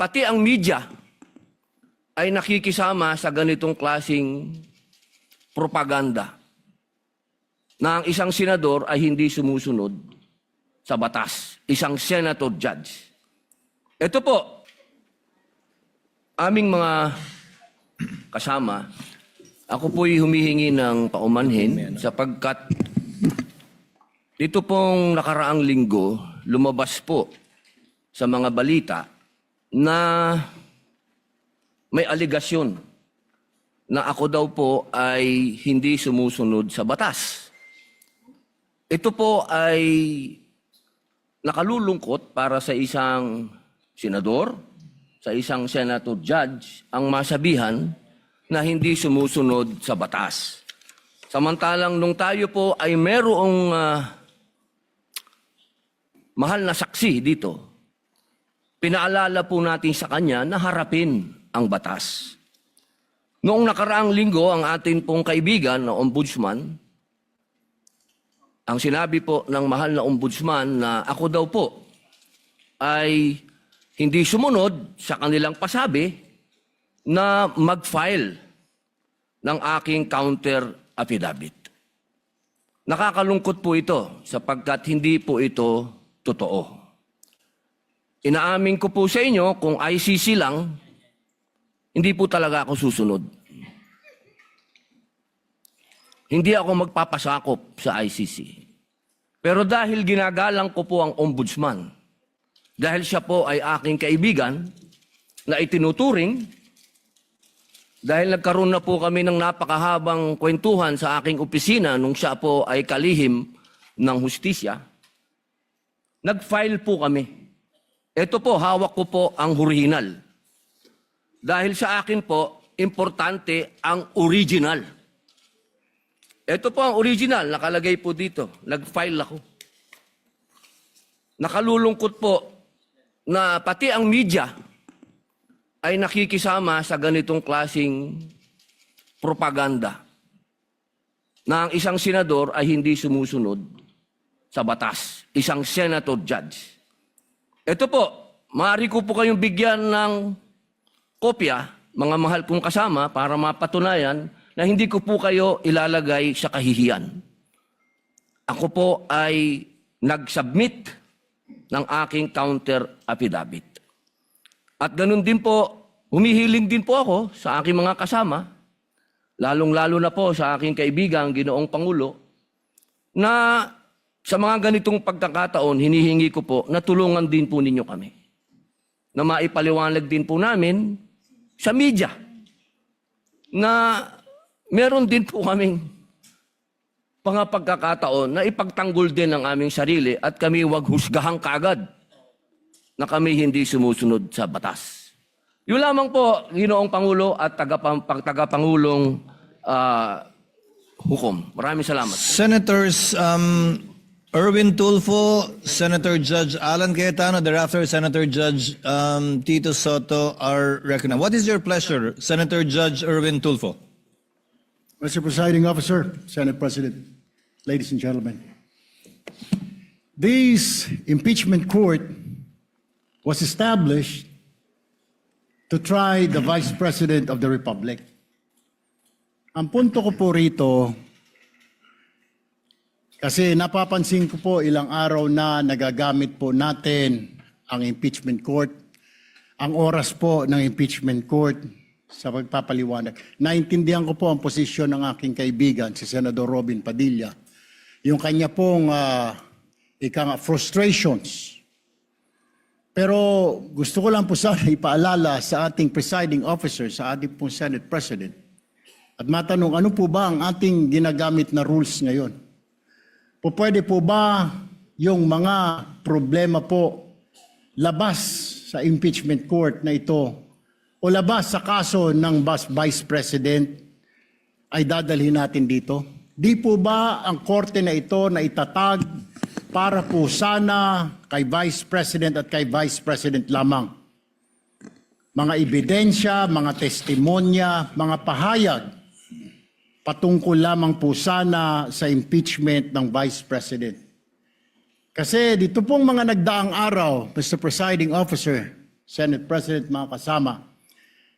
pati ang media ay nakikisama sa ganitong klasing propaganda na ang isang senador ay hindi sumusunod sa batas. Isang senator judge. Ito po, aming mga kasama, ako po'y humihingi ng paumanhin sapagkat dito pong nakaraang linggo, lumabas po sa mga balita na may aligasyon na ako daw po ay hindi sumusunod sa batas. Ito po ay nakalulungkot para sa isang senador, sa isang senator judge, ang masabihan na hindi sumusunod sa batas. Samantalang nung tayo po ay merong mahal na saksi dito, pinaalala po natin sa kanya na harapin ang batas. Noong nakaraang linggo, ang atin pong kaibigan na ombudsman, ang sinabi po ng mahal na ombudsman na ako daw po ay hindi sumunod sa kanilang pasabi na mag-file ng aking counter affidavit. Nakakalungkot po ito sapagkat hindi po ito totoo. Inaamin ko po sa inyo kung ICC lang, hindi po talaga ako susunod. Hindi ako magpapasakop sa ICC. Pero dahil ginagalang ko po ang ombudsman, dahil siya po ay aking kaibigan na itinuturing, dahil nagkaroon na po kami ng napakahabang kwentuhan sa aking opisina nung siya po ay kalihim ng hustisya, nag-file po kami. Ito po, hawak ko po ang original. Dahil sa akin po, importante ang original. Ito po ang original, nakalagay po dito. Nag-file ako. Nakalulungkot po na pati ang media ay nakikisama sa ganitong klasing propaganda na ang isang senador ay hindi sumusunod sa batas. Isang senator judge. Ito po, maaari ko po kayong bigyan ng kopya, mga mahal kong kasama, para mapatunayan na hindi ko po kayo ilalagay sa kahihiyan. Ako po ay nag-submit ng aking counter affidavit. At ganun din po, humihiling din po ako sa aking mga kasama, lalong-lalo na po sa aking kaibigan, Ginoong Pangulo, na sa mga ganitong pagkakataon, hinihingi ko po na tulungan din po ninyo kami. Na maipaliwanag din po namin sa media na meron din po kaming mga pagkakataon na ipagtanggol din ang aming sarili at kami wag husgahang kaagad na kami hindi sumusunod sa batas. Yun lamang po, Ginoong Pangulo at tagapangulong hukom. Maraming salamat. Senators Erwin Tulfo, Senator Judge Alan Cayetano, thereafter Senator Judge Tito Soto are recognized. What is your pleasure, Senator Judge Erwin Tulfo? Mr. Presiding Officer, Senate President, ladies and gentlemen. This impeachment court was established to try the Vice President of the Republic. Ang punto ko po rito, kasi napapansin ko po ilang araw na nagagamit po natin ang impeachment court, ang oras po ng impeachment court sa pagpapaliwanag. Naintindihan ko po ang posisyon ng aking kaibigan, si Senador Robin Padilla, yung kanya pong frustrations. Pero gusto ko lang po sana ipaalala sa ating presiding officer, sa ating pong Senate President, at matanong ano po ba ang ating ginagamit na rules ngayon? Pwede po ba yung mga problema po labas sa impeachment court na ito o labas sa kaso ng Vice President ay dadalhin natin dito? Di po ba ang korte na ito na itatag para po sana kay Vice President at kay Vice President lamang? Mga ebidensya, mga testimonya, mga pahayag patungkol lamang po sana sa impeachment ng Vice President. Kasi dito pong mga nagdaang araw, Mr. Presiding Officer, Senate President, mga kasama,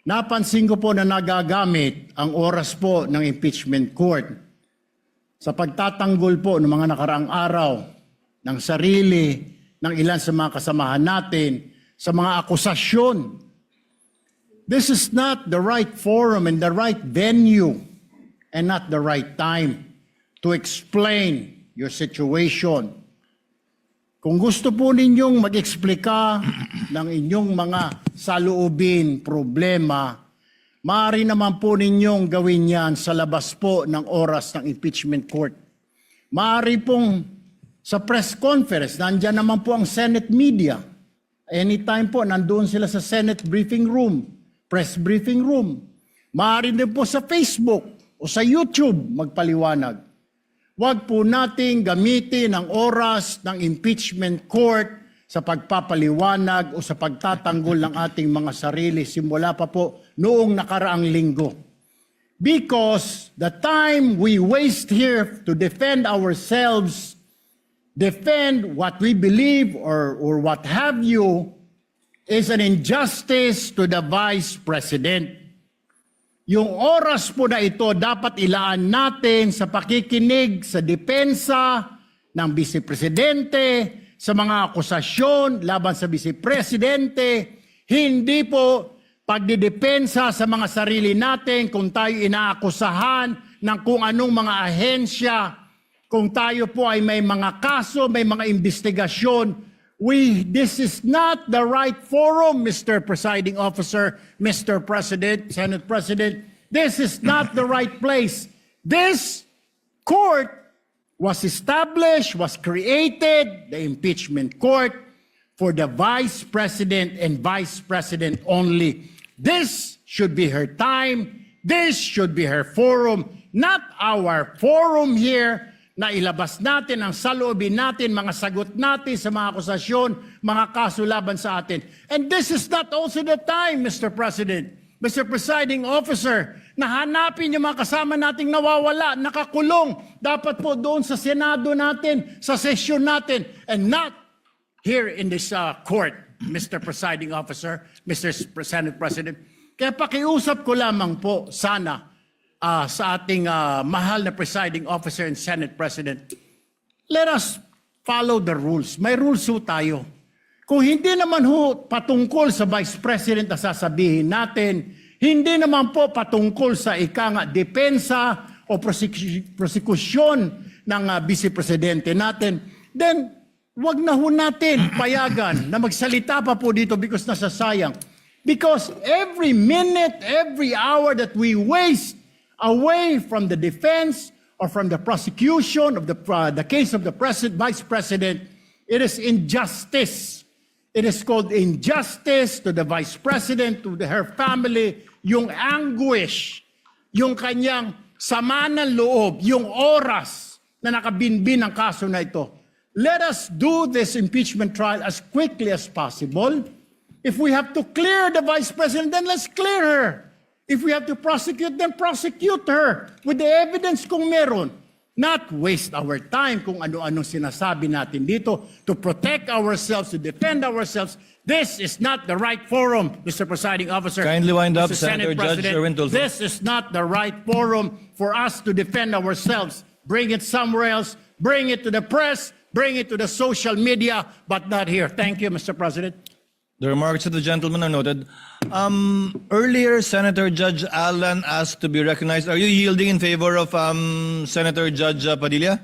napansin ko po na nagagamit ang oras po ng impeachment court sa pagtatanggol po ng mga nakaraang araw ng sarili ng ilan sa mga kasamahan natin sa mga akusasyon. This is not the right forum and the right venue and not the right time to explain your situation. Kung gusto po ninyong mag-eksplika ng inyong mga saloobin, problema, maaari naman po ninyong gawin yan sa labas po ng oras ng impeachment court. Maaari pong sa press conference, nandyan naman po ang Senate media. Anytime po, nandoon sila sa Senate briefing room, press briefing room. Maaari din po sa Facebook o sa YouTube magpaliwanag. Huwag po nating gamitin ang oras ng impeachment court sa pagpapaliwanag o sa pagtatanggol ng ating mga sarili simula pa po noong nakaraang linggo. Because the time we waste here to defend ourselves, defend what we believe or what have you, is an injustice to the Vice President. Yung oras po na ito dapat ilaan natin sa pakikinig sa depensa ng Vice Presidente, sa mga akusasyon laban sa Vice Presidente, hindi po pagdidepensa sa mga sarili natin kung tayo inaakusahan ng kung anong mga ahensya, kung tayo po ay may mga kaso, may mga investigasyon. This is not the right forum, Mr. Presiding Officer, Mr. President, Senate President. This is not the right place. This court was established, was created, the impeachment court, for the Vice President and Vice President only. This should be her time. This should be her forum, not our forum here na ilabas natin ang saloobin natin, mga sagot natin sa mga akusasyon, mga kaso laban sa atin. And this is not also the time, Mr. President, Mr. Presiding Officer, na hanapin yung mga kasama nating nawawala, nakakulong, dapat po doon sa Senado natin, sa sesyon natin, and not here in this court, Mr. Presiding Officer, Mr. Senate President. Kaya pakiusap ko lamang po sana sa ating mahal na Presiding Officer and Senate President, let us follow the rules. May rules ho tayo. Kung hindi naman ho patungkol sa Vice President na sasabihin natin, hindi naman po patungkol sa depensa o prosekusyon ng Vice Presidente natin, then wag na ho natin payagan na magsalita pa po dito because nasasayang. Because every minute, every hour that we waste away from the defense or from the prosecution of the case of the Vice President, it is injustice. It is called injustice to the Vice President, to her family, yung anguish, yung kanyang sama ng loob, yung oras na nakabinbin ang kaso na ito. Let us do this impeachment trial as quickly as possible. If we have to clear the Vice President, then let's clear her. If we have to prosecute, then prosecute her with the evidence kung meron. Not waste our time kung ano-anong sinasabi natin dito to protect ourselves, to defend ourselves. This is not the right forum, Mr. Presiding Officer. Kindly wind up, Mr. Senator Senate Judge President. Erwin Tulfo. This is not the right forum for us to defend ourselves. Bring it somewhere else. Bring it to the press. Bring it to the social media, but not here. Thank you, Mr. President. The remarks of the gentleman are noted. Earlier, Senator Judge Alan asked to be recognized. Are you yielding in favor of Senator Judge Padilla?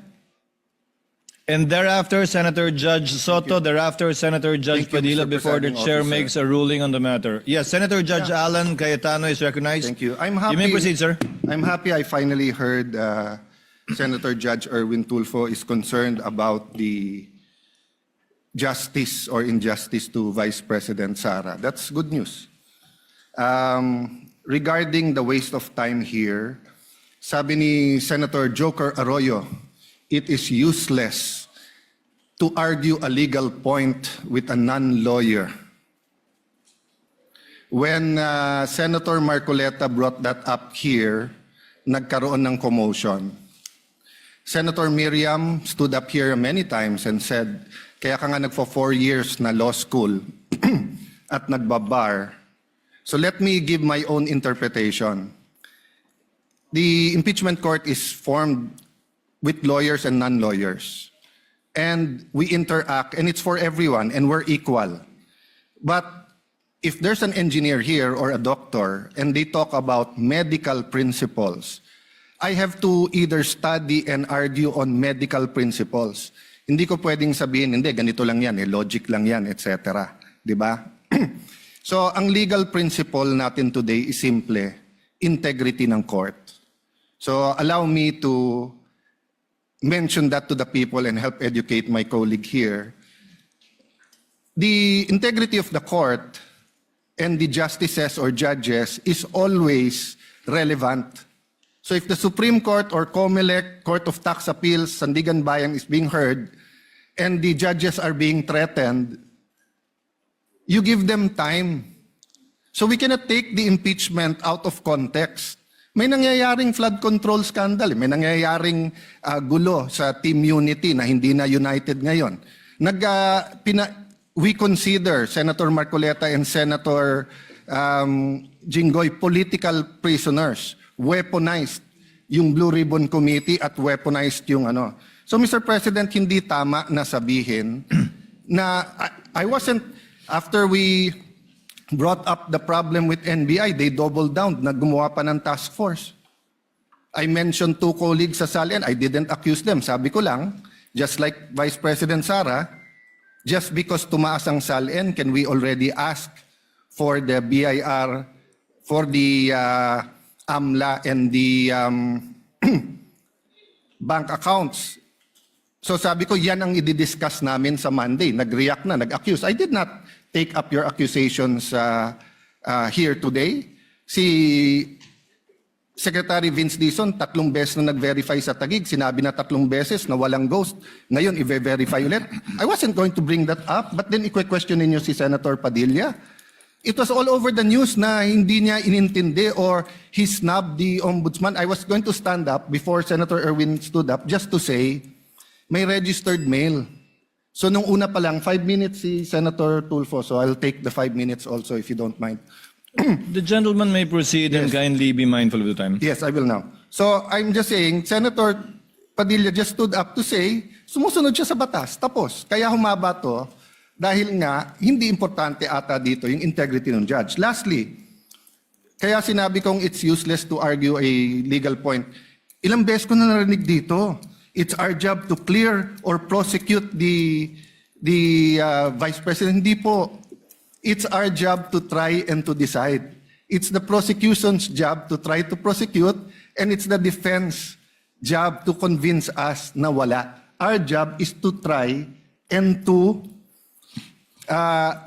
And thereafter, Senator Judge Soto. Thereafter, Senator Judge Thank you, Padilla, Mr. before the Presiding chair Officer. makes a ruling on the matter. Yes, Senator Judge Alan Cayetano is recognized. Thank you. I'm happy. You may proceed, sir. I'm happy I finally heard Senator Judge Erwin Tulfo is concerned about the justice or injustice to Vice President Sara. That's good news. Regarding the waste of time here, sabi ni Senator Joker Arroyo, it is useless to argue a legal point with a non-lawyer. When Senator Marcoleta brought that up here, nagkaroon ng commotion. Senator Miriam stood up here many times and said, kaya ka nga nagpo 4 years na law school at nagbabar. So let me give my own interpretation. The impeachment court is formed with lawyers and non-lawyers. And we interact, and it's for everyone, and we're equal. But if there's an engineer here or a doctor, and they talk about medical principles, I have to either study and argue on medical principles. Hindi ko pwedeng sabihin, hindi, ganito lang yan, logic lang yan, etc. Di ba? So, ang legal principle natin today is simple, integrity ng court. So, allow me to mention that to the people and help educate my colleague here. The integrity of the court and the justices or judges is always relevant. So if the Supreme Court or COMELEC, Court of Tax Appeals, Sandigan Bayan is being heard and the judges are being threatened, you give them time. So we cannot take the impeachment out of context. May nangyayaring flood control scandal, may nangyayaring gulo sa Team Unity na hindi na united ngayon. We consider Senator Marcoleta and Senator Jinggoy political prisoners, weaponized yung Blue Ribbon Committee at weaponized yung ano. So Mr. President, hindi tama na sabihin na I wasn't, after we brought up the problem with NBI, they doubled down, naggumawa pa ng task force. I mentioned 2 colleagues sa SALN, I didn't accuse them. Sabi ko lang, just like Vice President Sara, just because tumaas ang SALN, can we already ask for the BIR, for the AMLA and the bank accounts? So sabi ko, yan ang i-discuss namin sa Monday. Nag-react na, nag-accuse. I did not take up your accusations here today. Si Secretary Vince Dizon, 3 beses na nag-verify sa Taguig. Sinabi na 3 beses na walang ghost. Ngayon, i-verify ulit. I wasn't going to bring that up, but then i-question ninyo si Senator Padilla. It was all over the news na hindi niya inintindi or he snubbed the ombudsman. I was going to stand up before Senator Erwin stood up just to say, may registered mail. So nung una pa lang, 5 minutes si Senator Tulfo. So I'll take the 5 minutes also if you don't mind. The gentleman may proceed and kindly be mindful of the time. Yes, I will now. So I'm just saying, Senator Padilla just stood up to say, sumusunod siya sa batas. Tapos, kaya humaba to dahil nga hindi importante ata dito yung integrity ng judge. Lastly, kaya sinabi kong it's useless to argue a legal point. Ilang beses ko na narinig dito. It's our job to clear or prosecute the Vice President. Hindi po. It's our job to try and to decide. It's the prosecution's job to try to prosecute, and it's the defense job to convince us na wala. Our job is to try and to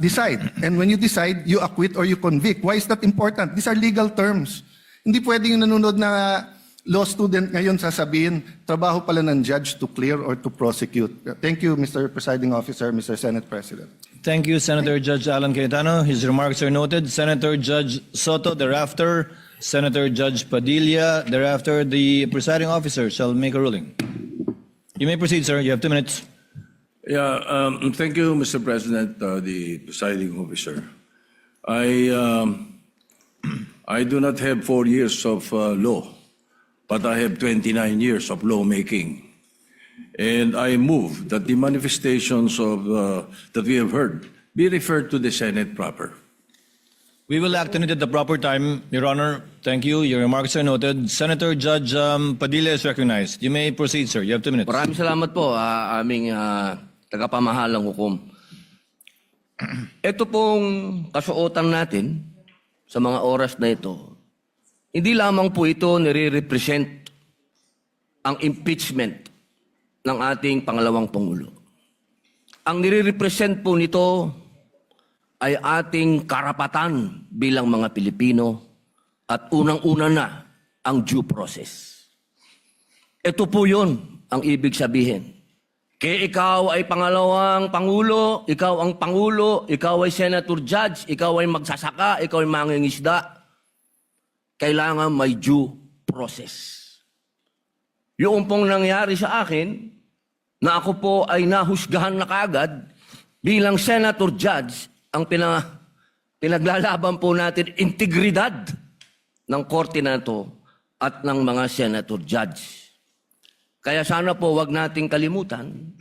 decide. And when you decide, you acquit or you convict. Why is that important? These are legal terms. Hindi pwedeng yung nanonood na law student ngayon sasabihin, trabaho pala ng judge to clear or to prosecute. Thank you, Mr. Presiding Officer, Mr. Senate President. Thank you, Senator Judge Alan Cayetano. His remarks are noted. Senator Judge Soto, thereafter, Senator Judge Padilla, thereafter, the presiding officer shall make a ruling. You may proceed, sir. You have 2 minutes. Yeah, thank you, Mr. President, the presiding officer. I do not have 4 years of law, but I have 29 years of lawmaking. And I move that the manifestations of that we have heard be referred to the Senate proper. We will act on it at the proper time, Your Honor. Thank you. Your remarks are noted. Senator Judge Padilla is recognized. You may proceed, sir. You have 2 minutes. Maraming salamat po, aming tagapamahalang hukom. Ito pong kasuotan natin sa mga oras na ito, hindi lamang po ito nire-represent ang impeachment ng ating pangalawang Pangulo. Ang nire-represent po nito ay ating karapatan bilang mga Pilipino at unang-una na ang due process. Ito po yun ang ibig sabihin. Kaya ikaw ay pangalawang Pangulo, ikaw ang Pangulo, ikaw ay Senator Judge, ikaw ay magsasaka, ikaw ay mangingisda, kailangan may due process. Yung pong nangyari sa akin, na ako po ay nahusgahan na kaagad bilang Senator Judge, ang Pinaglalaban po natin integridad ng korte na ito at ng mga senator judge. Kaya sana po wag nating kalimutan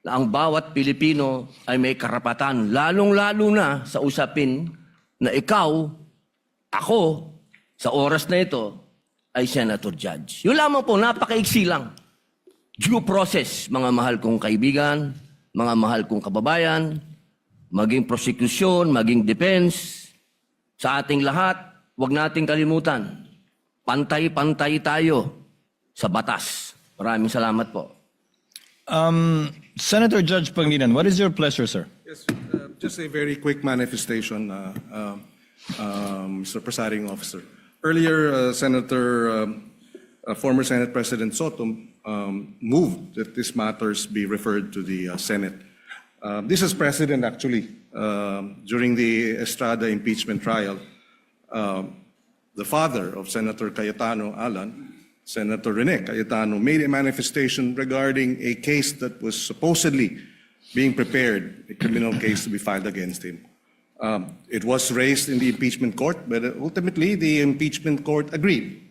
na ang bawat Pilipino ay may karapatan, lalong-lalo na sa usapin na ikaw, ako, sa oras na ito, ay senator judge. Yun lamang po, napakaiksi lang. Due process, mga mahal kong kaibigan, mga mahal kong kababayan, maging prosecution, maging defense, sa ating lahat, wag nating kalimutan. Pantay-pantay tayo sa batas. Maraming salamat po. Senator Judge Pangilinan, what is your pleasure, sir? Yes, just a very quick manifestation, Mr. Presiding Officer. Earlier, former Senate President Soto moved that these matters be referred to the Senate. This is precedent, actually. During the Estrada impeachment trial, the father of Senator Cayetano, Alan, Senator Rene Cayetano, made a manifestation regarding a case that was supposedly being prepared, a criminal case to be filed against him. It was raised in the impeachment court, but ultimately the impeachment court agreed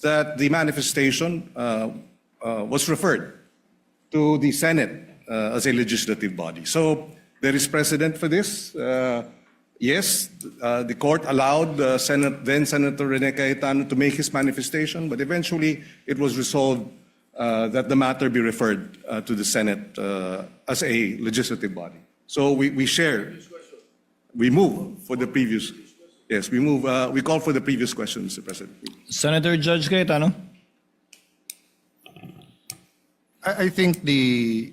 that the manifestation was referred to the Senate as a legislative body. So there is precedent for this. Yes, the court allowed then Senator Rene Cayetano to make his manifestation, but eventually it was resolved that the matter be referred to the Senate as a legislative body. So we share. We move for the previous. Yes, we move. We call for the previous question, Mr. President. Senator Judge Cayetano? I think the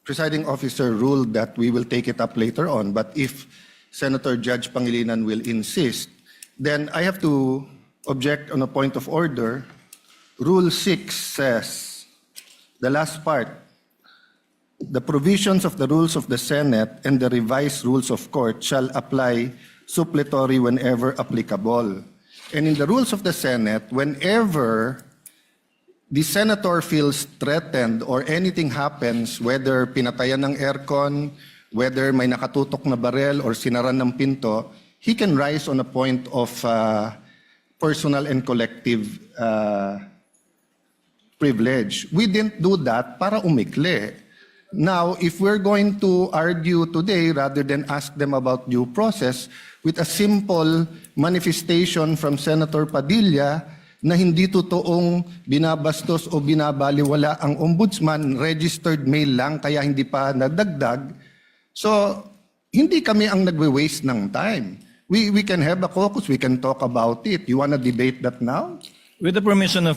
presiding officer ruled that we will take it up later on, but if Senator Judge Pangilinan will insist, then I have to object on a point of order. Rule 6 says, the last part, the provisions of the rules of the Senate and the revised rules of court shall apply suppletory whenever applicable. And in the rules of the Senate, whenever the senator feels threatened or anything happens, whether pinatayan ng aircon, whether may nakatutok na barel or sinaran ng pinto, he can rise on a point of personal and collective privilege. We didn't do that para umikli. Now, if we're going to argue today rather than ask them about due process with a simple manifestation from Senator Padilla na hindi totoong binabastos o binabaliwala ang ombudsman, registered mail lang kaya hindi pa nadagdag. So, hindi kami ang nagwe-waste ng time. We can have a caucus, we can talk about it. You want to debate that now? With the permission of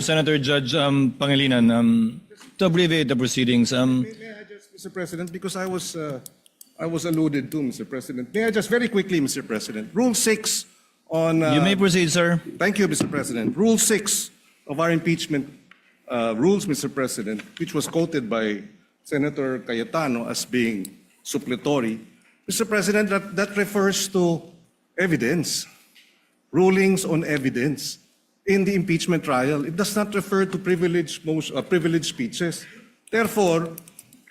Senator Judge Pangilinan, to abbreviate the proceedings, May I just, Mr. President, because I was alluded to, Mr. President. May I just very quickly, Mr. President, Rule 6 on. you may proceed, sir. Thank you, Mr. President. Rule 6 of our impeachment rules, Mr. President, which was quoted by Senator Cayetano as being suppletory. Mr. President, that refers to evidence, rulings on evidence in the impeachment trial. It does not refer to privileged speeches. Therefore,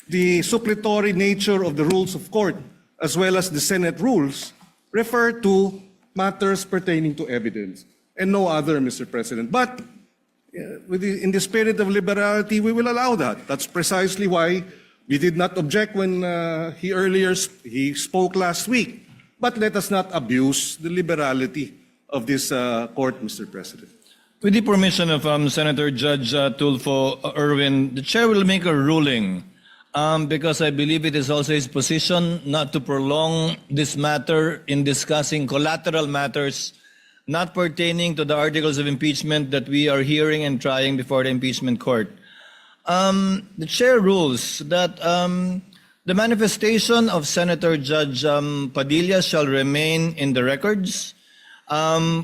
the suppletory nature of the rules of court, as well as the Senate rules, refer to matters pertaining to evidence and no other, Mr. President. But in the spirit of liberality, we will allow that. That's precisely why we did not object when he spoke last week. But let us not abuse the liberality of this court, Mr. President. With the permission of Senator Judge Tulfo Erwin, the chair will make a ruling because I believe it is also his position not to prolong this matter in discussing collateral matters not pertaining to the articles of impeachment that we are hearing and trying before the impeachment court. The chair rules that the manifestation of Senator Judge Padilla shall remain in the records.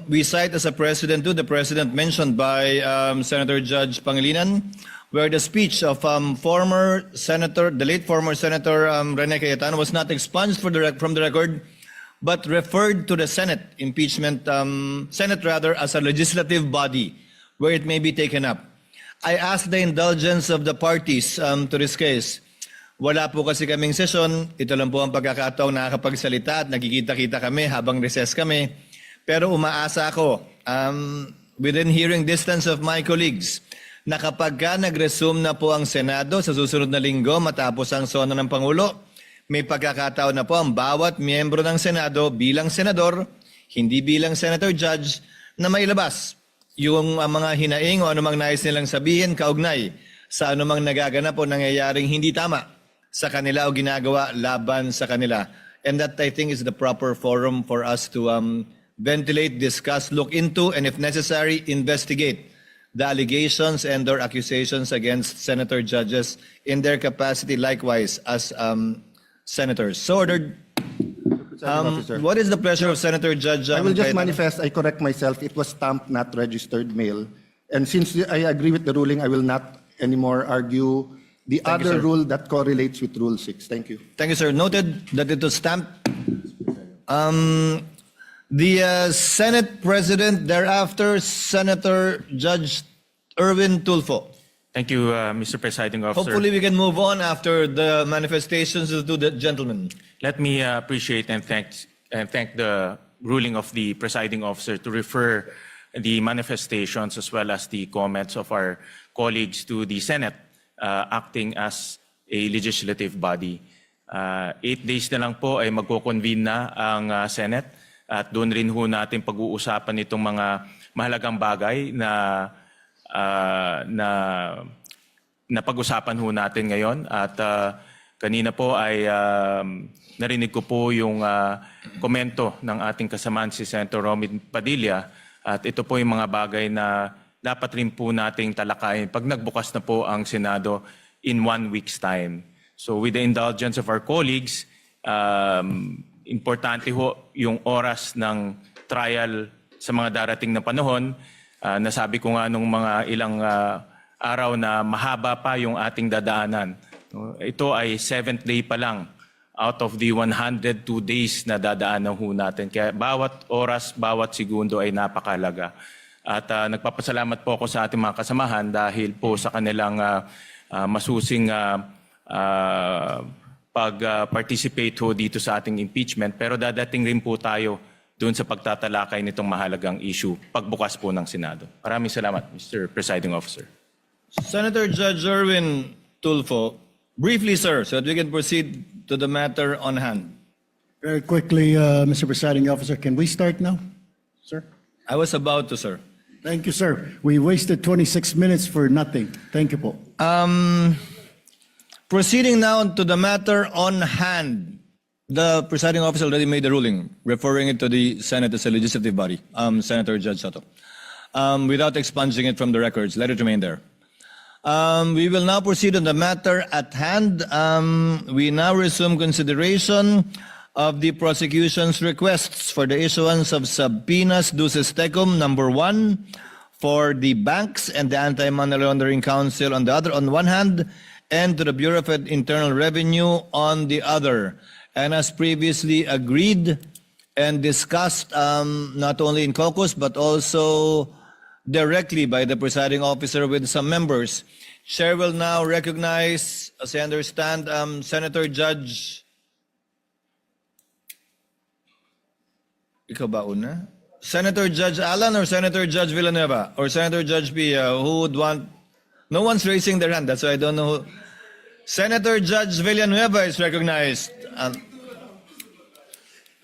We cite as a precedent to the precedent mentioned by Senator Judge Pangilinan, where the speech of the late former Senator Rene Cayetano was not expunged from the record, but referred to the Senate as a legislative body where it may be taken up. I ask the indulgence of the parties to this case. Wala po kasi kaming sesyon. Ito lang po ang pagkakataong nakakapagsalita at nagkikita-kita kami habang recess kami. Pero umaasa ako, within hearing distance of my colleagues, na kapag ka nag-resume na po ang Senado sa susunod na linggo matapos ang sona ng Pangulo, may pagkakataon na po ang bawat miyembro ng Senado bilang senador, hindi bilang senator judge, na mailabas yung mga hinaing o anumang nais nilang sabihin kaugnay sa anumang nagaganap o nangyayaring hindi tama sa kanila o ginagawa laban sa kanila. And that I think is the proper forum for us to ventilate, discuss, look into, and if necessary, investigate the allegations and or accusations against senator judges in their capacity likewise as senators. So ordered. Officer. What is the pleasure of Senator Judge? I will just Cayetano? manifest, I correct myself, it was stamped, not registered mail. And since I agree with the ruling, I will not anymore argue the Thank you, other sir. rule that correlates with Rule 6. Thank you. Thank you, sir. Noted that it was stamped. The Senate President, thereafter, Senator Judge Erwin Tulfo. Thank you, Mr. Presiding Officer. Hopefully, we can move on after the manifestations of the gentlemen. Let me appreciate and thank the ruling of the Presiding Officer to refer the manifestations as well as the comments of our colleagues to the Senate acting as a legislative body. 8 days na lang po ay magko-convene na ang Senate at doon rin ho natin pag-uusapan itong mga mahalagang bagay na pag-usapan ho natin ngayon. At kanina po ay narinig ko po yung komento ng ating kasamaan si Senator Romy Padilla. At ito po yung mga bagay na dapat rin po nating talakayin pag nagbukas na po ang Senado in 1 week's time. So with the indulgence of our colleagues, importante ho yung oras ng trial sa mga darating na panahon. Nasabi ko nga nung mga ilang araw na mahaba pa yung ating dadaanan. Ito ay 7th day pa lang out of the 102 days na dadaanan ho natin. Kaya bawat oras, bawat segundo ay napakalaga. At nagpapasalamat po ako sa ating mga kasamahan dahil po sa kanilang masusing pag-participate ho dito sa ating impeachment. Pero dadating rin po tayo doon sa pagtatalakay nitong mahalagang issue pagbukas po ng Senado. Maraming salamat, Mr. Presiding Officer. Senator Judge Erwin Tulfo, briefly, sir, so that we can proceed to the matter on hand. Very quickly, Mr. Presiding Officer, can we start now, sir? I was about to, sir. Thank you, sir. We wasted 26 minutes for nothing. Thank you po. Proceeding now to the matter on hand. The presiding officer already made the ruling, referring it to the Senate as a legislative body, Senator Judge Soto. Without expunging it from the records, let it remain there. We will now proceed on the matter at hand. We now resume consideration of the prosecution's requests for the issuance of subpoenas duces tecum number 1 for the banks and the Anti-Money Laundering Council on one hand, and to the Bureau of Internal Revenue on the other. And as previously agreed and discussed not only in caucus but also directly by the presiding officer with some members, Chair will now recognize, as I understand, Senator Judge. Ikaw ba una? Senator Judge Alan or Senator Judge Villanueva or Senator Judge Pia? Who would want? No one's raising their hand. That's why I don't know. Senator Judge Villanueva is recognized.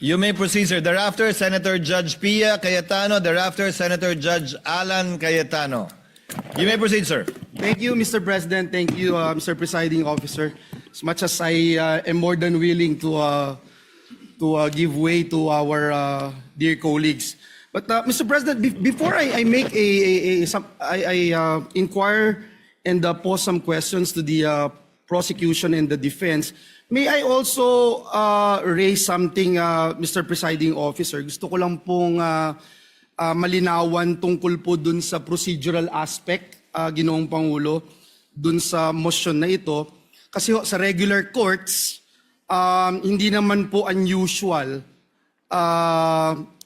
You may proceed, sir. Thereafter, Senator Judge Pia Cayetano. Thereafter, Senator Judge Alan Cayetano. You may proceed, sir. Thank you, Mr. President. Thank you, Mr. Presiding Officer. As much as I am more than willing to give way to our dear colleagues. But Mr. President, before I make I inquire and pose some questions to the prosecution and the defense, may I also raise something, Mr. Presiding Officer? Gusto ko lang pong malinawan tungkol po dun sa procedural aspect, Ginoong Pangulo, dun sa motion na ito. Kasi sa regular courts, hindi naman po unusual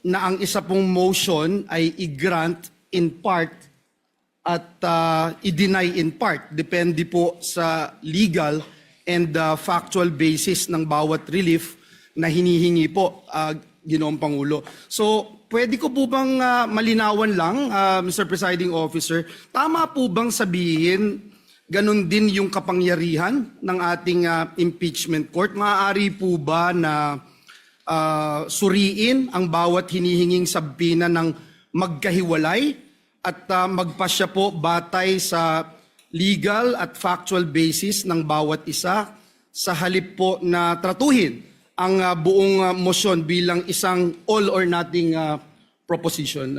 na ang isa pong motion ay i-grant in part at i-deny in part. Depende po sa legal and factual basis ng bawat relief na hinihingi po, Ginoong Pangulo. So, pwede ko po bang malinawan lang, Mr. Presiding Officer, tama po bang sabihin ganun din yung kapangyarihan ng ating impeachment court? Maaari po ba na suriin ang bawat hinihinging sabina ng magkahiwalay at magpasya po batay sa legal at factual basis ng bawat isa sa halip po na tratuhin ang buong motion bilang isang all or nothing proposition?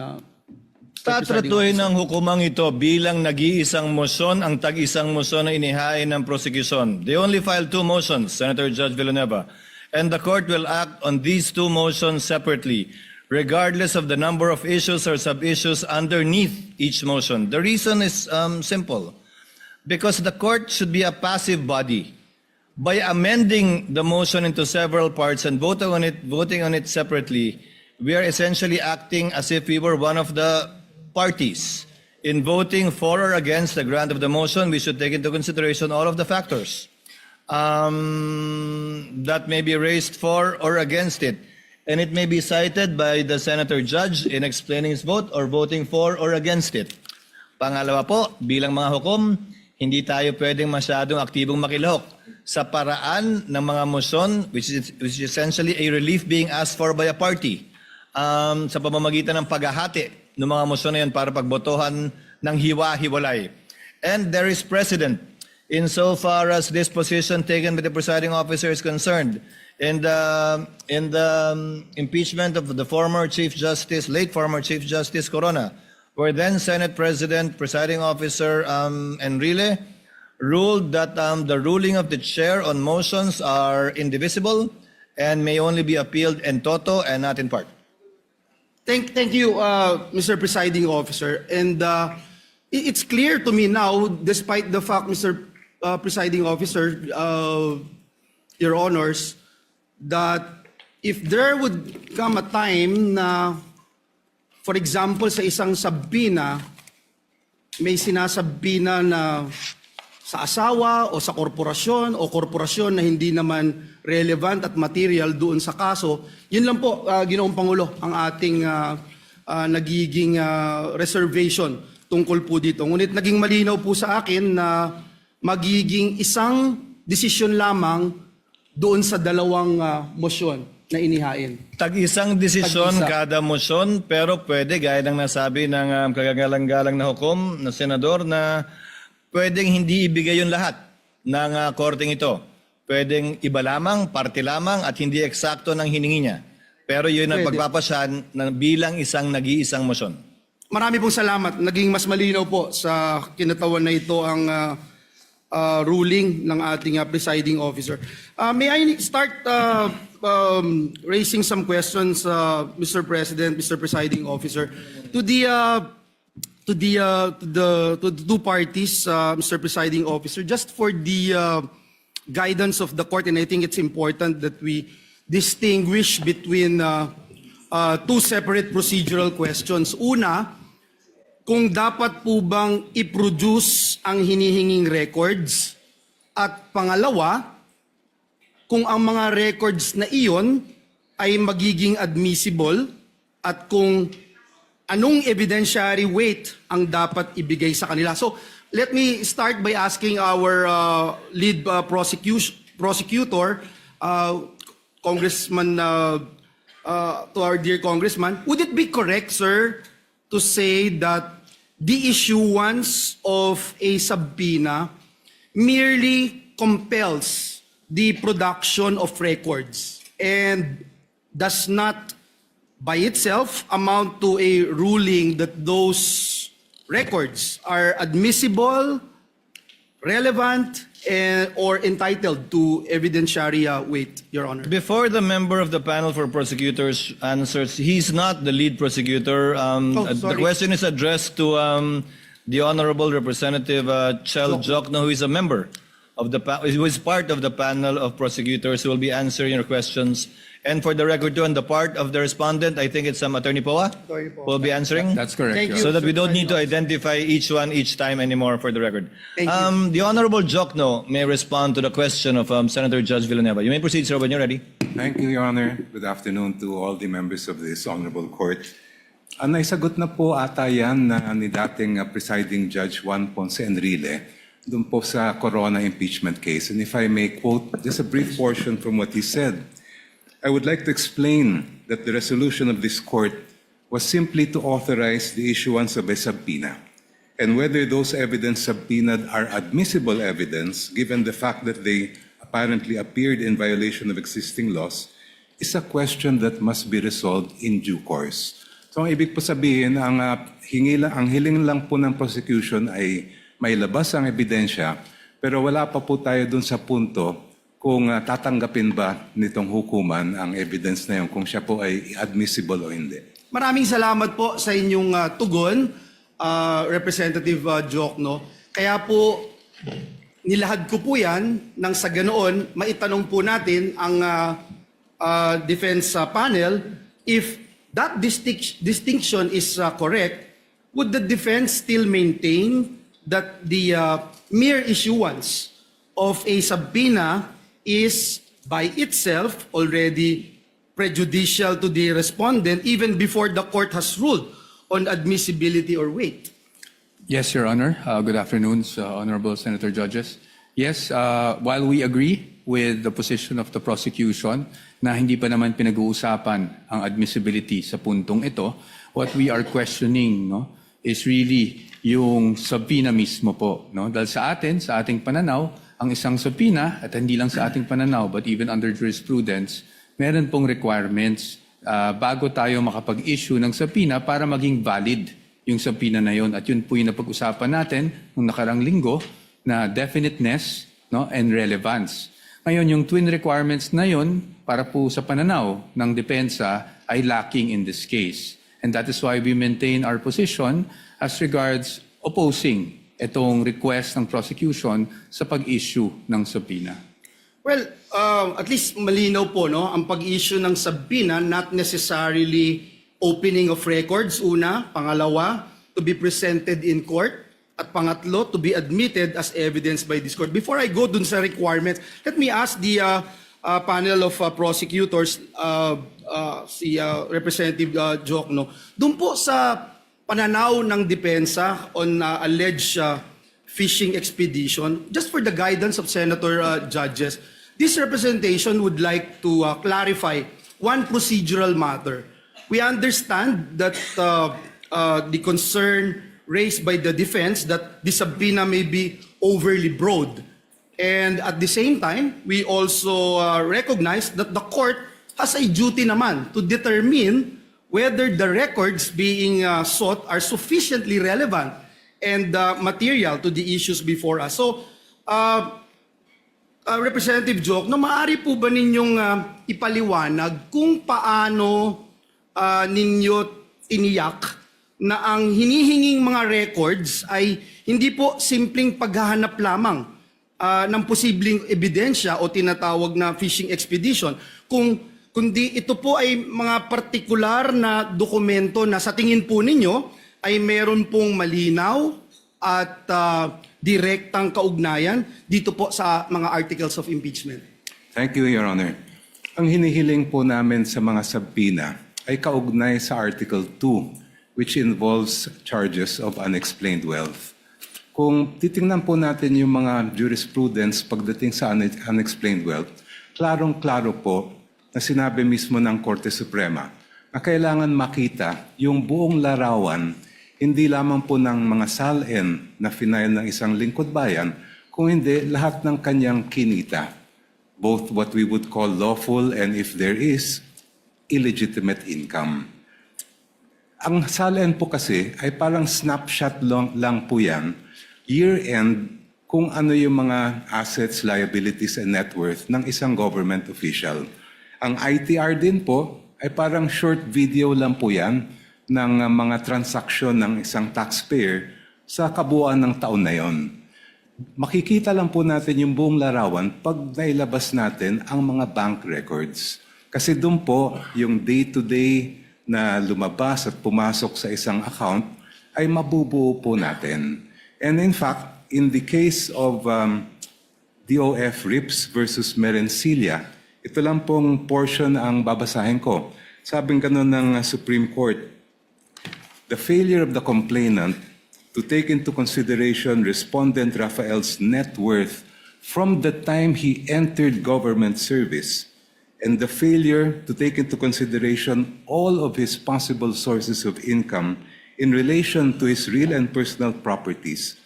Tatratuhin ng hukumang ito bilang nag-iisang motion ang tag-isang motion na inihain ng prosecution. They only filed 2 motions, Senator Judge Villanueva, and the court will act on these 2 motions separately, regardless of the number of issues or sub-issues underneath each motion. The reason is simple, because the court should be a passive body. By amending the motion into several parts and voting on it separately, we are essentially acting as if we were one of the parties. In voting for or against the grant of the motion, we should take into consideration all of the factors that may be raised for or against it. And it may be cited by the Senator Judge in explaining his vote or voting for or against it. Pangalawa po, bilang mga hukom, hindi tayo pwedeng masyadong aktibong makilahok sa paraan ng mga motion which is essentially a relief being asked for by a party sa pamamagitan ng paghahati ng mga motion na yan para pagbotohan ng hiwa-hiwalay. And there is precedent insofar as this position taken by the presiding officer is concerned. In the impeachment of the former Chief Justice, late former Chief Justice Corona, where then Senate President, presiding officer Enrile ruled that the ruling of the chair on motions are indivisible and may only be appealed in toto and not in part. Thank you, Mr. Presiding Officer. And it's clear to me now, despite the fact, Mr. Presiding Officer, Your Honors, that if there would come a time na, for example, sa isang sabina, may sinasabina na sa asawa o sa korporasyon o korporasyon na hindi naman relevant at material doon sa kaso, yun lang po, Ginoong Pangulo, ang ating nagiging reservation tungkol po dito. Ngunit naging malinaw po sa akin na magiging isang desisyon lamang doon sa dalawang motion na inihain. Tag-isang desisyon Tag-isa. kada motion, pero pwede, gaya ng nasabi ng kagagalang-galang na hukom, na senador, na pwedeng hindi ibigay yung lahat ng korteng ito. Pwedeng iba lamang, parte lamang, at hindi eksakto ng hiningi niya. Pero yun ang Pwede. pagpapasyan na bilang isang nag-iisang motion. Marami pong salamat. Naging mas malinaw po sa kinatawan na ito ang ruling ng ating presiding officer. May I start raising some questions, Mr. President, Mr. Presiding Officer, to the two parties, Mr. Presiding Officer, just for the guidance of the court, and I think it's important that we distinguish between two separate procedural questions. Una, kung dapat po bang i-produce ang hinihinging records, at pangalawa, kung ang mga records na iyon ay magiging admissible, at kung anong evidentiary weight ang dapat ibigay sa kanila. So, let me start by asking our lead prosecutor, Congressman, to our dear Congressman, would it be correct, sir, to say that the issuance of a subpoena merely compels the production of records and does not by itself amount to a ruling that those records are admissible, relevant, or entitled to evidentiary weight, Your Honor? Before the member of the panel for prosecutors answers, he's not the lead prosecutor. The sorry. question is addressed to the Honorable Representative Chel Jokno, who is a member of the who is part of the panel of prosecutors who will be answering your questions And for the record too, on the part of the respondent, I think it's Attorney Poa will be answering. That's correct. Thank you. So that we don't need to identify each one each time anymore for the record. Thank you. The Honorable Jokno may respond to the question of Senator Judge Villanueva. You may proceed, sir, when you're ready. Thank you, Your Honor. Good afternoon to all the members of this honorable court. Naisagot na po ata yan ni dating presiding Judge Juan Ponce Enrile dun po sa Corona impeachment case. And if I may quote just a brief portion from what he said, I would like to explain that the resolution of this court was simply to authorize the issuance of a subpoena. And whether those evidence subpoenaed are admissible evidence, given the fact that they apparently appeared in violation of existing laws, is a question that must be resolved in due course. So ang ibig po sabihin, ang hiling lang po ng prosecution ay may labas ang ebidensya, pero wala pa po tayo dun sa punto kung tatanggapin ba nitong hukuman ang evidence na yun, kung siya po ay admissible o hindi. Maraming salamat po sa inyong tugon, Representative Jokno. Kaya po, nilahad ko po yan nang sa ganoon, maitanong po natin ang defense panel if that distinction is correct, would the defense still maintain that the mere issuance of a subpoena is by itself already prejudicial to the respondent even before the court has ruled on admissibility or weight? Yes, Your Honor. Good afternoon, Honorable Senator Judges. Yes, while we agree with the position of the prosecution na hindi pa naman pinag-uusapan ang admissibility sa puntong ito, what we are questioning is really yung subpoena mismo po. Dahil sa ating pananaw, ang isang subpoena, at hindi lang sa ating pananaw, but even under jurisprudence, meron pong requirements bago tayo makapag-issue ng subpoena para maging valid yung subpoena na yun. At yun po yung napag-usapan natin nung nakarang linggo na definiteness and relevance. Ngayon, yung twin requirements na yun para po sa pananaw ng depensa ay lacking in this case. And that is why we maintain our position as regards opposing itong request ng prosecution sa pag-issue ng subpoena. Well, at least malinaw po, ang pag-issue ng subpoena, not necessarily opening of records, una. Pangalawa, to be presented in court. At pangatlo, to be admitted as evidence by this court. Before I go dun sa requirements, let me ask the panel of prosecutors, si Representative Jokno, dun po sa pananaw ng depensa on alleged fishing expedition, just for the guidance of Senator Judges, this representation would like to clarify one procedural matter. We understand that the concern raised by the defense that the subpoena may be overly broad. And at the same time, we also recognize that the court has a duty naman to determine whether the records being sought are sufficiently relevant and material to the issues before us. So, Representative Jokno, maaari po ba ninyong ipaliwanag kung paano ninyo tiniyak na ang hinihinging mga records ay hindi po simpleng paghahanap lamang ng posibleng ebidensya o tinatawag na fishing expedition, kundi ito po ay mga partikular na dokumento na sa tingin po ninyo ay meron pong malinaw at direktang kaugnayan dito po sa mga articles of impeachment. Thank you, Your Honor. Ang hinihiling po namin sa mga subpoena ay kaugnay sa Article 2, which involves charges of unexplained wealth. Kung titingnan po natin yung mga jurisprudence pagdating sa unexplained wealth, klarong-klaro po na sinabi mismo ng Korte Suprema na kailangan makita yung buong larawan, hindi lamang po ng mga SALN na final ng isang lingkod bayan, kung hindi lahat ng kanyang kinita, both what we would call lawful and if there is, illegitimate income. Ang SALN po kasi ay parang snapshot lang po yan, year-end, kung ano yung mga assets, liabilities, and net worth ng isang government official. Ang ITR din po ay parang short video lang po yan ng mga transaksyon ng isang taxpayer sa kabuuan ng taon na yon. Makikita lang po natin yung buong larawan pag nailabas natin ang mga bank records. Kasi doon po, yung day-to-day na lumabas at pumasok sa isang account ay mabubuo po natin. And in fact, in the case of DOF RIPS versus Merencilia, ito lang pong portion ang babasahin ko. Sabing ganun ng Supreme Court, the failure of the complainant to take into consideration respondent Rafael's net worth from the time he entered government service and the failure to take into consideration all of his possible sources of income in relation to his real and personal properties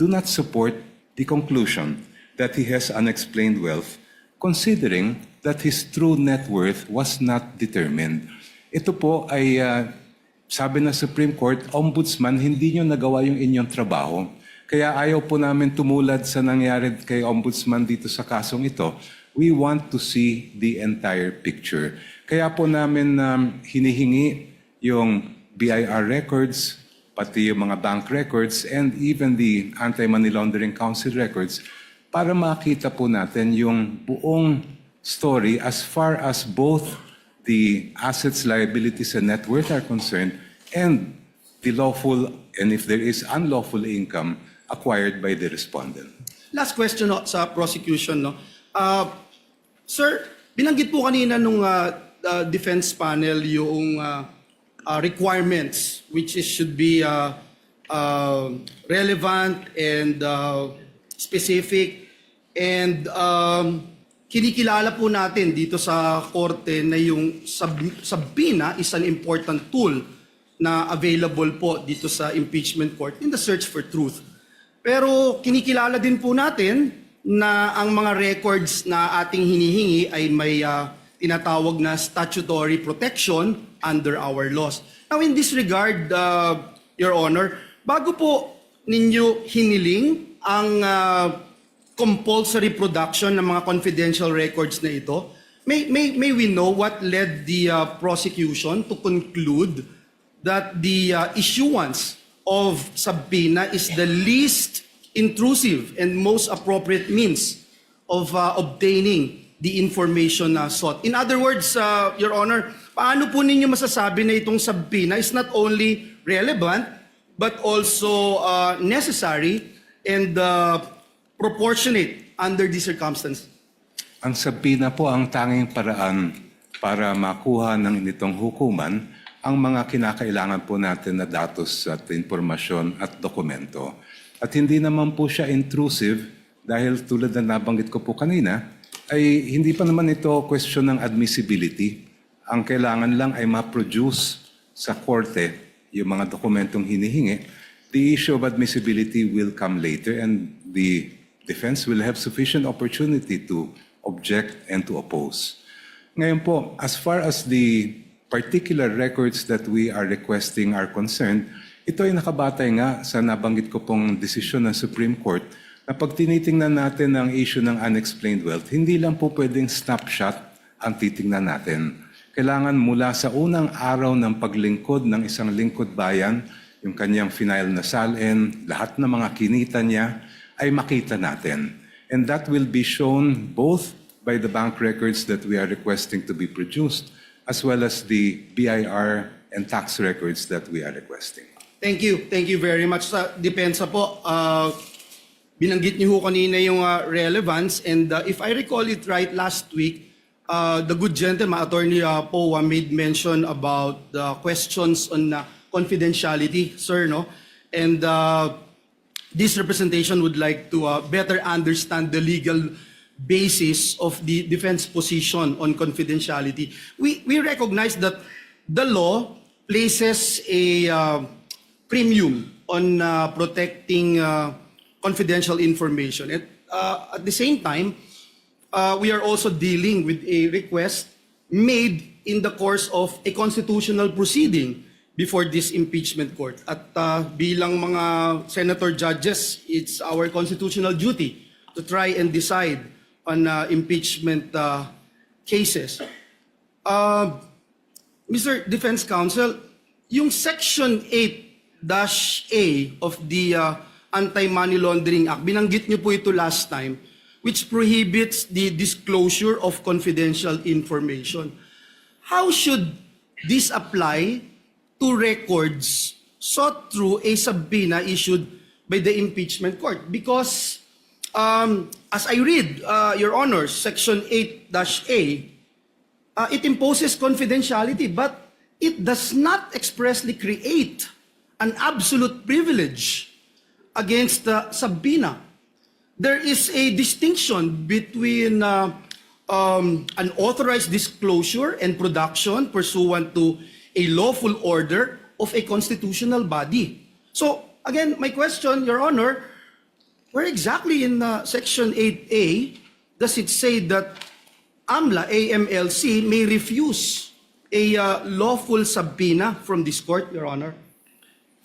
do not support the conclusion that he has unexplained wealth, considering that his true net worth was not determined. Ito po ay sabi ng Supreme Court, Ombudsman, hindi nyo nagawa yung inyong trabaho. Kaya ayaw po namin tumulad sa nangyari kay Ombudsman dito sa kasong ito. We want to see the entire picture. Kaya po namin hinihingi yung BIR records, pati yung mga bank records, and even the Anti-Money Laundering Council records para makita po natin yung buong story as far as both the assets, liabilities, and net worth are concerned, and the lawful, and if there is unlawful income acquired by the respondent. Last question no, sa prosecution. No? Sir, binanggit po kanina nung defense panel yung requirements which should be relevant and specific, and kinikilala po natin dito sa korte na yung subpoena is an important tool na available po dito sa impeachment court in the search for truth. Pero kinikilala din po natin na ang mga records na ating hinihingi ay may tinatawag na statutory protection under our laws. Now in this regard, Your Honor, bago po ninyo hiniling ang compulsory production ng mga confidential records na ito, may we know what led the prosecution to conclude that the issuance of subpoena is the least intrusive and most appropriate means of obtaining the information sought? In other words, Your Honor, paano po ninyo masasabi na itong subpoena is not only relevant but also necessary and proportionate under these circumstances? Ang subpoena po ang tanging paraan para makuha ng initong hukuman ang mga kinakailangan po natin na datos at impormasyon at dokumento. At hindi naman po siya intrusive dahil tulad na nabanggit ko po kanina, ay hindi pa naman ito question ng admissibility. Ang kailangan lang ay ma-produce sa korte yung mga dokumentong hinihingi. The issue of admissibility will come later and the defense will have sufficient opportunity to object and to oppose. Ngayon po, as far as the particular records that we are requesting are concerned, ito ay nakabatay nga sa nabanggit ko pong desisyon ng Supreme Court na pag tinitingnan natin ang issue ng unexplained wealth, hindi lang po pwedeng snapshot ang titingnan natin. Kailangan mula sa unang araw ng paglingkod ng isang lingkod bayan, yung kanyang final na salin, lahat ng mga kinita niya ay makita natin. And that will be shown both by the bank records that we are requesting to be produced as well as the BIR and tax records that we are requesting. Thank you. Thank you very much. Sa depensa po, binanggit niyo ho kanina yung relevance, and if I recall it right, last week, the good gentleman, Attorney Powa, made mention about the questions on confidentiality, sir, no? And this representation would like to better understand the legal basis of the defense position on confidentiality. We recognize that the law places a premium on protecting confidential information. At the same time, we are also dealing with a request made in the course of a constitutional proceeding before this impeachment court. At bilang mga senator judges, it's our constitutional duty to try and decide on impeachment cases. Mr. Defense Counsel, yung Section 8-A of the Anti-Money Laundering Act, binanggit niyo po ito last time, which prohibits the disclosure of confidential information. how should this apply to records sought through a subpoena issued by the impeachment court? Because as I read, Your Honor, Section 8-A, it imposes confidentiality, but it does not expressly create an absolute privilege against the subpoena. There is a distinction between an authorized disclosure and production pursuant to a lawful order of a constitutional body. So, again, my question, Your Honor, where exactly in Section 8A does it say that AMLA, AMLC, may refuse a lawful subpoena from this court, Your Honor?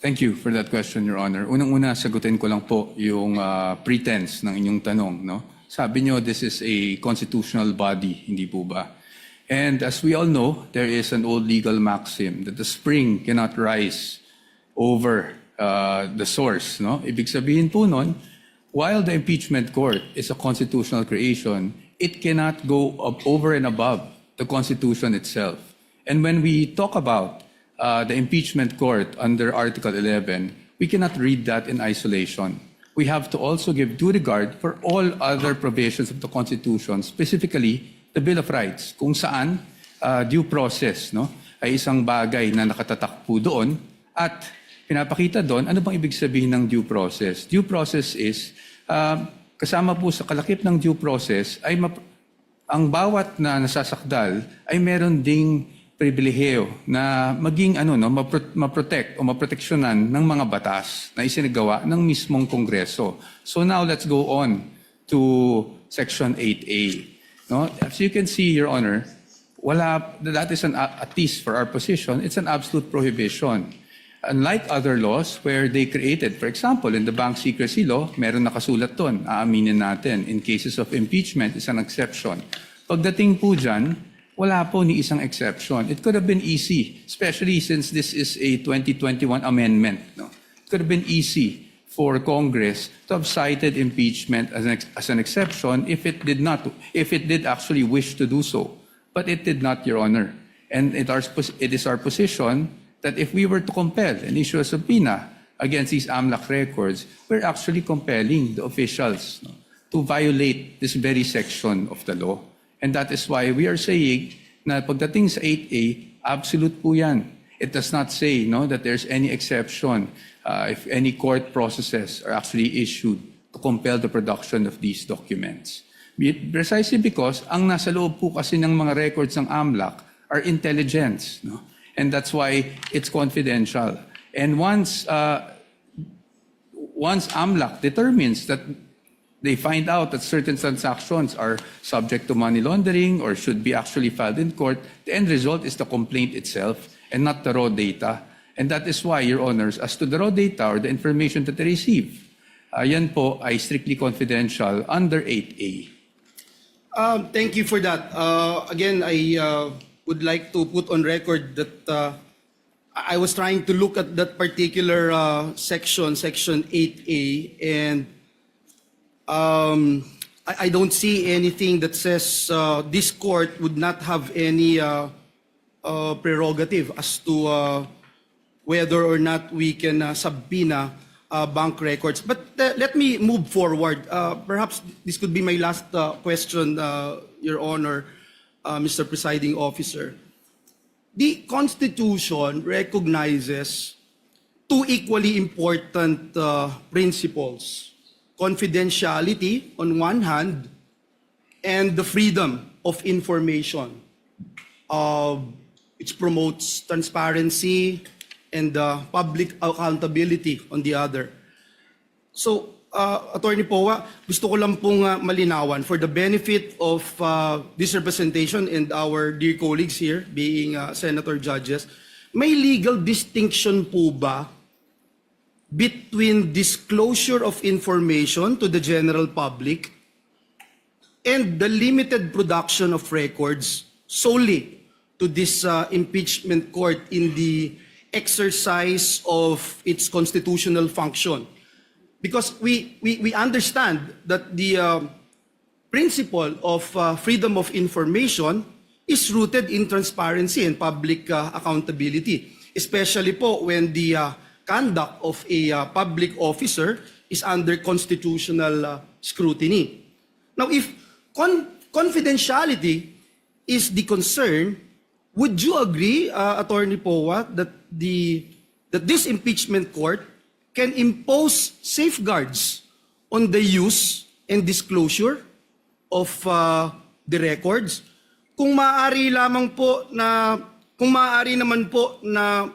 Thank you for that question, Your Honor. Unang-una, sagutin ko lang po yung pretense ng inyong tanong. No? Sabi nyo, this is a constitutional body, hindi po ba? And as we all know, there is an old legal maxim that the spring cannot rise over the source. No? Ibig sabihin po nun, while the impeachment court is a constitutional creation, it cannot go up over and above the Constitution itself. And when we talk about the impeachment court under Article 11, we cannot read that in isolation. We have to also give due regard for all other provisions of the Constitution, specifically the Bill of Rights, kung saan due process no, ay isang bagay na nakatatak po doon at pinapakita doon ano bang ibig sabihin ng due process. Due process is, kasama po sa kalakip ng due process, ay ang bawat na nasasakdal ay meron ding pribilehiyo na maging maprotect o maproteksyonan ng mga batas na isinagawa ng mismong Kongreso. So now let's go on to Section 8A. No? As you can see, Your Honor, that is at least for our position, it's an absolute prohibition. Unlike other laws where they created, for example, in the Bank Secrecy Law, meron nakasulat doon, aaminin natin, in cases of impeachment is an exception. Pagdating po dyan, wala po ni isang exception. It could have been easy, especially since this is a 2021 amendment. No? It could have been easy for Congress to have cited impeachment as an exception if it did actually wish to do so. But it did not, Your Honor. And it is our position that if we were to compel and issue a subpoena against these AMLAC records, we're actually compelling the officials to violate this very section of the law. And that is why we are saying na pagdating sa 8A, absolute po yan. It does not say that there's any exception if any court processes are actually issued to compel the production of these documents. Precisely because ang nasa loob po kasi ng mga records ng AMLAC are intelligence. No? And that's why it's confidential. And once AMLAC determines that they find out that certain transactions are subject to money laundering or should be actually filed in court, the end result is the complaint itself and not the raw data. And that is why, Your Honors, as to the raw data or the information that they receive, yan po ay strictly confidential under 8A. Thank you for that. Again, I would like to put on record that I was trying to look at that particular section 8A, and I don't see anything that says this court would not have any prerogative as to whether or not we can subpoena bank records. But let me move forward. Perhaps this could be my last question, Your Honor, Mr. Presiding Officer. The Constitution recognizes two equally important principles: confidentiality on one hand, and the freedom of information, which promotes transparency and public accountability on the other. So, Attorney Powa, gusto ko lang pong malinawan for the benefit of this representation and our dear colleagues here, being senator judges, may legal distinction po ba between disclosure of information to the general public and the limited production of records solely to this impeachment court in the exercise of its constitutional function? Because we understand that the principle of freedom of information is rooted in transparency and public accountability, especially po when the conduct of a public officer is under constitutional scrutiny. Now, if confidentiality is the concern, would you agree, Attorney Powa, that this impeachment court can impose safeguards on the use and disclosure of the records? Kung maaari naman po na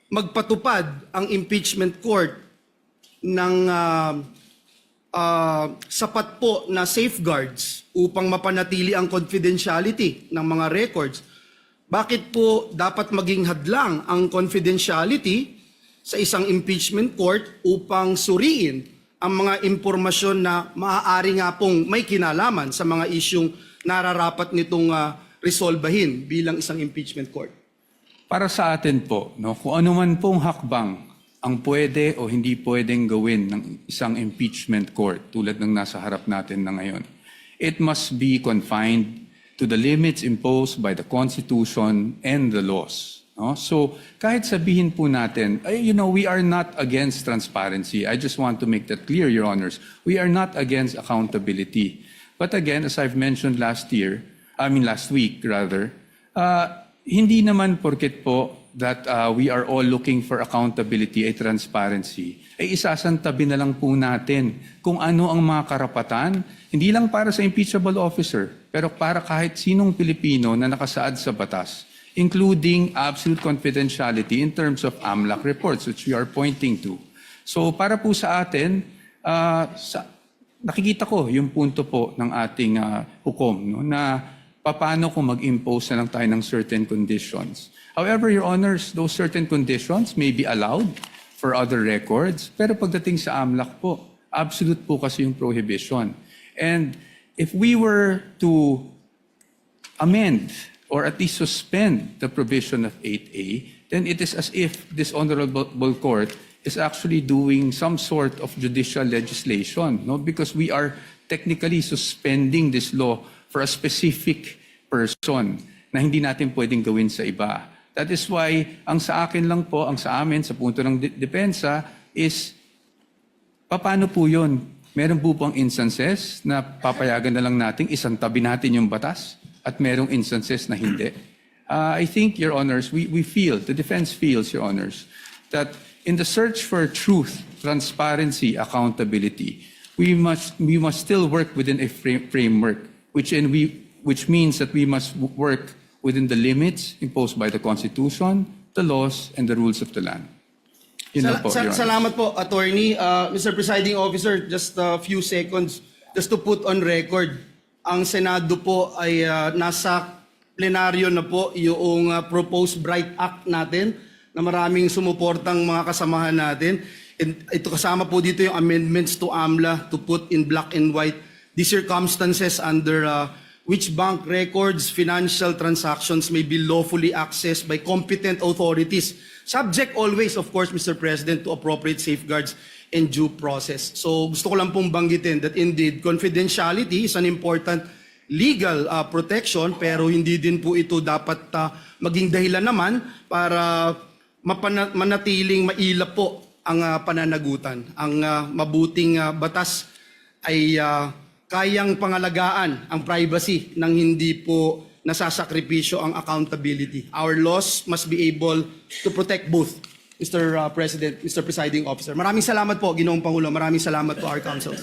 magpatupad ang impeachment court ng sapat po na safeguards upang mapanatili ang confidentiality ng mga records, bakit po dapat maging hadlang ang confidentiality sa isang impeachment court upang suriin ang mga impormasyon na maaari nga pong may kinalaman sa mga isyung nararapat nitong resolbahin bilang isang impeachment court? Para sa atin po, no, kung ano man pong hakbang ang pwede o hindi pwedeng gawin ng isang impeachment court tulad ng nasa harap natin na ngayon, it must be confined to the limits imposed by the Constitution and the laws. No? So kahit sabihin po natin, we are not against transparency. I just want to make that clear, Your Honors. We are not against accountability. But again, as I've mentioned last week, hindi naman porket po that we are all looking for accountability ay transparency, ay isasantabi na lang po natin kung ano ang mga karapatan, hindi lang para sa impeachable officer, pero para kahit sinong Pilipino na nakasaad sa batas, including absolute confidentiality in terms of AMLAC reports, which we are pointing to. So para po sa atin, nakikita ko yung punto po ng ating hukom, no, na paano kung mag-impose na lang tayo ng certain conditions. However, Your Honors, those certain conditions may be allowed for other records, pero pagdating sa AMLAC po, absolute po kasi yung prohibition. And if we were to amend or at least suspend the provision of 8A, then it is as if this honorable court is actually doing some sort of judicial legislation, no? Because we are technically suspending this law for a specific person na hindi natin pwedeng gawin sa iba. That is why, ang sa akin lang po, ang sa amin, sa punto ng depensa, is paano po yun? Meron po bang instances na papayagan na lang natin, isang tabi natin yung batas, at merong instances na hindi? I think, Your Honors, we feel, the defense feels, Your Honors, that in the search for truth, transparency, accountability, we must still work within a framework, which means that we must work within the limits imposed by the Constitution, the laws, and the rules of the land. Yun lang po, Your Honor. Salamat po, Attorney. Mr. Presiding Officer, just a few seconds, just to put on record, ang Senado po ay nasa plenaryo na po yung proposed Bright Act natin na maraming sumuportang mga kasamahan natin. And ito kasama po dito yung amendments to AMLA to put in black and white the circumstances under which bank records, financial transactions may be lawfully accessed by competent authorities, subject always, of course, Mr. President, to appropriate safeguards and due process. So gusto ko lang pong banggitin that indeed, confidentiality is an important legal protection, pero hindi din po ito dapat maging dahilan naman para manatiling mailap po ang pananagutan. Ang mabuting batas ay kayang pangalagaan ang privacy nang hindi po nasasakripisyo ang accountability. Our laws must be able to protect both, Mr. President, Mr. Presiding Officer. Maraming salamat po, Ginoong Pangulo. Maraming salamat po, our counsel.